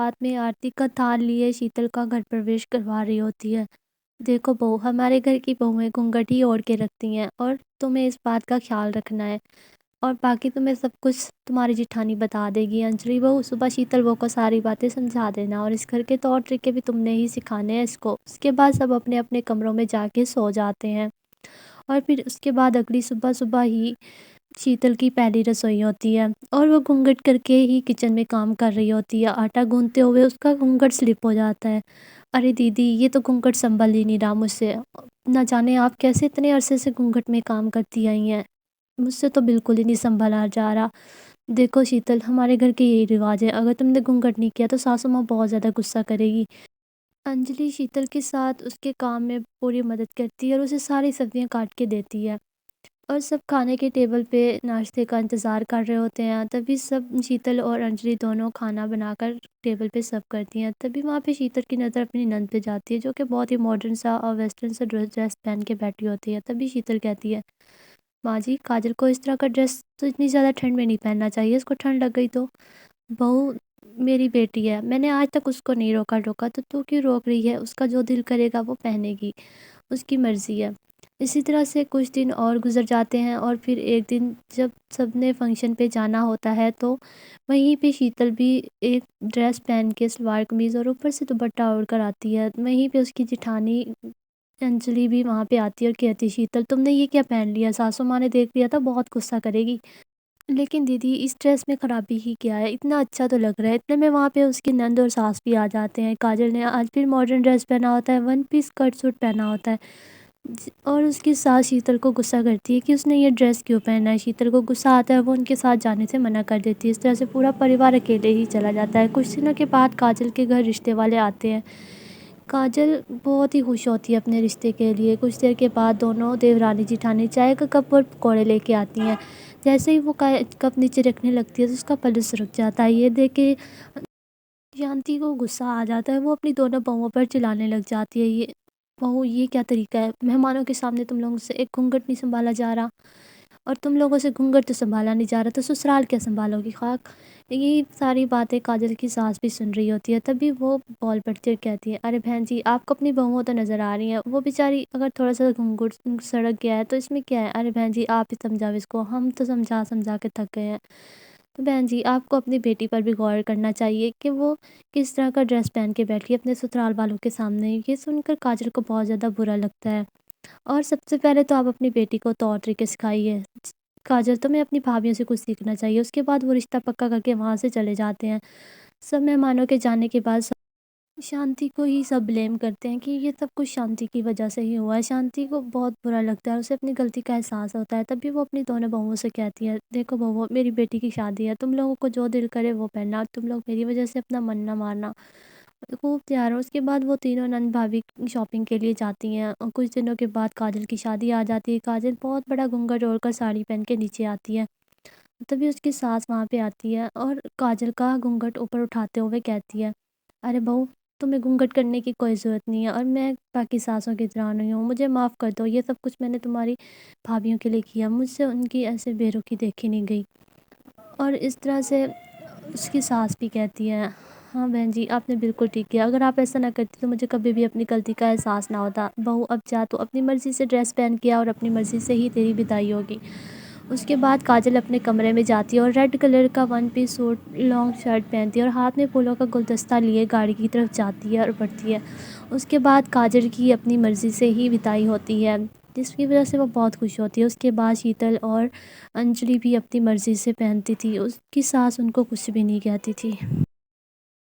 हाथ में आरती का थाल लिए शीतल का घर प्रवेश करवा रही होती है। देखो बहू, हमारे घर की बहुएं घूंघट ही ओढ़ के रखती हैं और तुम्हें इस बात का ख्याल रखना है। और बाकी तुम्हें सब कुछ तुम्हारी जिठानी बता देगी। अंजलि बहू, सुबह शीतल बहू को सारी बातें समझा देना और इस घर के तौर तरीके भी तुमने ही सिखाने हैं इसको। उसके बाद सब अपने अपने कमरों में जाके सो जाते हैं। और फिर उसके बाद अगली सुबह सुबह ही शीतल की पहली रसोई होती है और वो घूंघट करके ही किचन में काम कर रही होती है। आटा गूंथते हुए उसका घूंघट स्लिप हो जाता है। अरे दीदी, ये तो घूंघट संभल ही नहीं रहा मुझसे। ना जाने आप कैसे इतने अरसे से घूंघट में काम करती आई हैं। मुझसे तो बिल्कुल ही नहीं संभला जा रहा। देखो शीतल, हमारे घर के यही रिवाज है, अगर तुमने घूंघट नहीं किया तो सासू माँ बहुत ज़्यादा गुस्सा करेगी। अंजलि शीतल के साथ उसके काम में पूरी मदद करती है और उसे सारी सब्जियां काट के देती है। और सब खाने के टेबल पे नाश्ते का इंतज़ार कर रहे होते हैं। तभी सब शीतल और अंजलि दोनों खाना बनाकर टेबल पे सर्व करती हैं। तभी वहाँ पे शीतल की नज़र अपनी नंद पे जाती है, जो कि बहुत ही मॉडर्न सा और वेस्टर्न सा ड्रेस पहन के बैठी होती है। तभी शीतल कहती है, माँ जी, काजल को इस तरह का ड्रेस तो इतनी ज़्यादा ठंड में नहीं पहनना चाहिए, इसको ठंड लग गई तो। बहू, मेरी बेटी है, मैंने आज तक उसको नहीं रोका टोका, तो तू क्यों रोक रही है। उसका जो दिल करेगा वो पहनेगी, उसकी मर्ज़ी है। इसी तरह से कुछ दिन और गुजर जाते हैं और फिर एक दिन जब सबने फंक्शन पे जाना होता है तो वहीं पे शीतल भी एक ड्रेस पहन के, सलवार कमीज़ और ऊपर से दुपट्टा ओढ़ कर आती है। वहीं पे उसकी जिठानी अंजलि भी वहाँ पे आती है और कहती है, शीतल तुमने ये क्या पहन लिया, सासू माँ ने देख लिया था बहुत गुस्सा करेगी। लेकिन दीदी, इस ड्रेस में ख़राबी ही क्या है, इतना अच्छा तो लग रहा है। इतने में वहाँ पे उसकी नंद और सास भी आ जाते हैं। काजल ने आज फिर मॉडर्न ड्रेस पहना होता है, वन पीस कट सूट पहना होता है। और उसकी सास शीतल को गुस्सा करती है कि उसने ये ड्रेस क्यों पहना है। शीतल को गुस्सा आता है, वो उनके साथ जाने से मना कर देती है। इस तरह से पूरा परिवार अकेले ही चला जाता है। कुछ दिनों के बाद काजल के घर रिश्ते वाले आते हैं। काजल बहुत ही खुश होती है अपने रिश्ते के लिए। कुछ देर के बाद दोनों देवरानी जिठानी चाय का कप और पकौड़े लेके आती हैं। जैसे ही वो कप नीचे रखने लगती है तो उसका पलस रुक जाता है। ये देख के शांति को गुस्सा आ जाता है, वो अपनी दोनों बहुओं पर चिल्लाने लग जाती है, ये बहू, ये क्या तरीका है, मेहमानों के सामने तुम लोगों से एक घूंघट नहीं संभाला जा रहा, और तुम लोगों से घूंघट तो संभाला नहीं जा रहा, तो ससुराल क्या संभालोगी खाक। ये सारी बातें काजल की सास भी सुन रही होती है। तभी वो बोल पड़ती है और कहती है, अरे बहन जी, आपको अपनी बहुओं तो नज़र आ रही हैं, वो बेचारी अगर थोड़ा सा घूंघट सड़क गया है तो इसमें क्या है। अरे बहन जी, आप ही समझाओ इसको, हम तो समझा समझा के थक गए हैं। तो बहन जी, आपको अपनी बेटी पर भी गौर करना चाहिए कि वो किस तरह का ड्रेस पहन के बैठी है अपने ससुराल वालों के सामने। ये सुनकर काजल को बहुत ज़्यादा बुरा लगता है। और सबसे पहले तो आप अपनी बेटी को तौर तरीके सिखाइए। काजल, तुम्हें अपनी भाभीयों से कुछ सीखना चाहिए। उसके बाद वो रिश्ता पक्का करके वहाँ से चले जाते हैं। सब मेहमानों के जाने के बाद शांति को ही सब ब्लेम करते हैं कि ये सब कुछ शांति की वजह से ही हुआ है। शांति को बहुत बुरा लगता है, उसे अपनी गलती का एहसास होता है। तभी वो अपनी दोनों बहुओं से कहती है, देखो बहुओं, मेरी बेटी की शादी है, तुम लोगों को जो दिल करे वो पहनना, तुम लोग मेरी वजह से अपना मन ना मारना। खूब तैयार हो। उसके बाद वो तीनों नंद भाभी शॉपिंग के लिए जाती हैं और कुछ दिनों के बाद काजल की शादी आ जाती है। काजल बहुत बड़ा घूंघट ओढ़कर साड़ी पहन के नीचे आती है। तभी उसकी सास वहाँ पे आती है और काजल का घूंघट ऊपर उठाते हुए कहती है, अरे बहू, तुम्हें घूंघट करने की कोई ज़रूरत नहीं है और मैं बाकी सासों की तरह नहीं हूँ, मुझे माफ़ कर दो। ये सब कुछ मैंने तुम्हारी भाभीयों के लिए किया, मुझसे उनकी ऐसे बेरुखी देखी नहीं गई। और इस तरह से उसकी सास भी कहती है, हाँ बहन जी, आपने बिल्कुल ठीक किया, अगर आप ऐसा ना करती तो मुझे कभी भी अपनी गलती का एहसास ना होता। बहू, अब जा, तो अपनी मर्ज़ी से ड्रेस पहन के आ और अपनी मर्ज़ी से ही तेरी विदाई होगी। उसके बाद काजल अपने कमरे में जाती है और रेड कलर का one piece suit, long shirt पहनती है और हाथ में फूलों का गुलदस्ता लिए गाड़ी की तरफ जाती है और बढ़ती है। उसके बाद काजल की अपनी मर्ज़ी से ही विदाई होती है, जिसकी वजह से वो बहुत खुश होती है। उसके बाद शीतल और अंजलि भी अपनी मर्ज़ी से पहनती थी, उसकी सास उनको कुछ भी नहीं कहती थी।